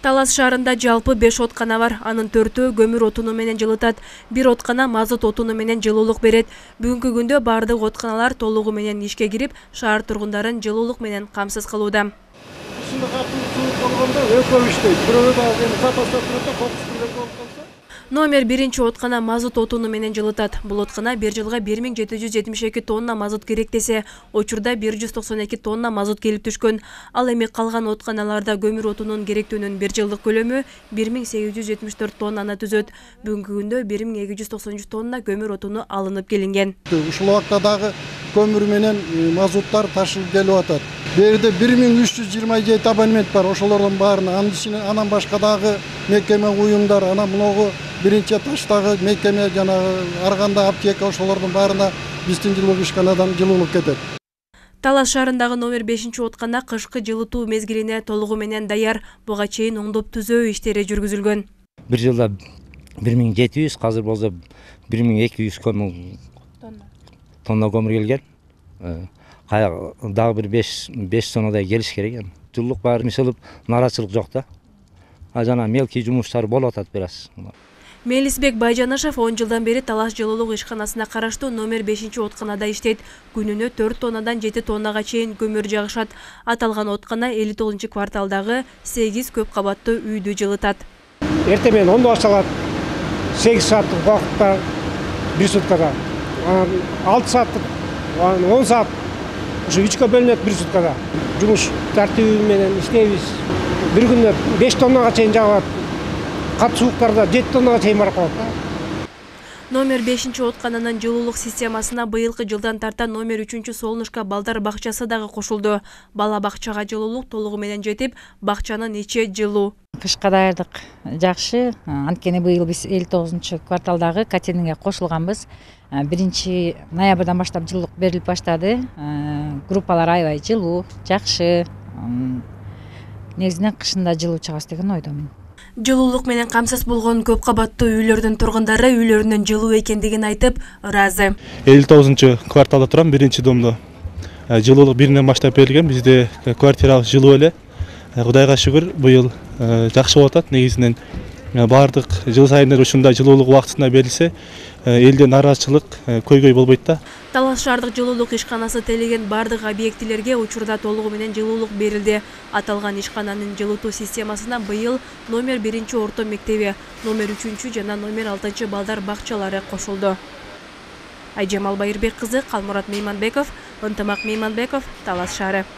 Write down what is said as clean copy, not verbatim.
Талас шаарында жалпы 5 откана бар. Анын 4-өө көмүр отуну менен жылытат. 1 откана мазут отуну менен жылуулук берет. Бүгүнкү күндө бардык отканалар толугу менен ишке кирип, шаар тургундарын жылуулук менен камсыз кылууда. Номер 1 откана мазут отуну менен жылытат. Бул откана бир жылга 1772 тонна мазут керек десе, учурда 192 тонна мазут келип түшкөн. Ал эми калган отканаларда көмүр отунун керектүүнүн бир жылдык көлөмү 1874 тоннаны түзөт. Бүгүнкү күндө 1293 тонна көмүр отуну алынып келинген. Ушул убакта дагы көмүр менен мазуттар ташылып келип атат. Берде 1327 абонемент бар. Ошолордун баарына анан башка дагы мекеме уюмдар, анан мыногу биринчи таштагы мекеме жана Арганда аптека ошолордун баарына биздин жылуу ишканадан жылуулук кетет. Талас шаарындагы номер 5 откана кышкы жылытуу мезгилине толугу менен даяр. Буга чейин оңдоп түзөө иштери жүргүзүлгөн. Bir жылда 1700, азыр болсо 1200 тонна көмүр келген. Дагы бир 5 тоннадай келиш керек. Жылуулук баары мисалып, нарачылык жок да. Жана мелкий жумуштар болуп атат бир аз. Мелисбек Байжанышев 10 жылдан бери Талас жылуулук ишканасына караштуу номер 5 отканада иштейт. Күнүнө 4 тоннадан 7 тоннага чейин көмүр жагышат. Аталган откана 59-кварталдагы 8 көп кабаттуу үйдү жылытат. Эртең менен 10 башталат. 8 сааттык убакытта 1 суткада. 6 сааттык, 10 саат. Ушу 3кө бөлүнөт 1 суткада. Жумуш тартиби менен иштейбиз. Bir günde 5 tonnага чейин жагат. Кат сууктарда 7 тоннага чейин барып калат. Номер 5 откананын жылуулук системасына быйылкы жылдан тарта номер 3 Солнышко балдар бакчасы дагы кошулду. Бала бакчага жылуулук толугу менен жетип, бакчанын ичи жылуу. Кышка даярдык жакшы. Анткени быйыл биз 59-кварталдагы котельныйга кошулганбыз. 1 ноябрдан баштап жылуулук берилип баштады. Группалар аябай жылуу, жакшы. Негизинен кышында жылуу чыгабыз деген ойдомун. Жылуулук менен камсыз болгон көп кабаттуу үйлөрдүн тургундары үйлөрүнүн жылуу экендигин айтып, ыраазы. 59-кварталда турам, 1-домдо. Жылуулук биринен баштап берилген, бизде квартирабыз жылуу эле. Кудайга шүгүр, быйыл жакшы болуп атат. Негизинен бардык жыл сайын ушундай жылуулук убактысында берилсе, элде нараачылык көйгөй болбойт да. Талас шаардык жылуулук ишканасы телеген бардык объектилерге учурда толугу менен жылуулук берилди. Аталган ишкананын жылытуу системасына быйыл номер 1 орто мектеби, номер 3 жана номер 6 балдар бакчалары кошулду. Айжамал Байырбек кызы, Калмурат Мейманбеков, Ынтымак Мейманбеков, Талас шаары.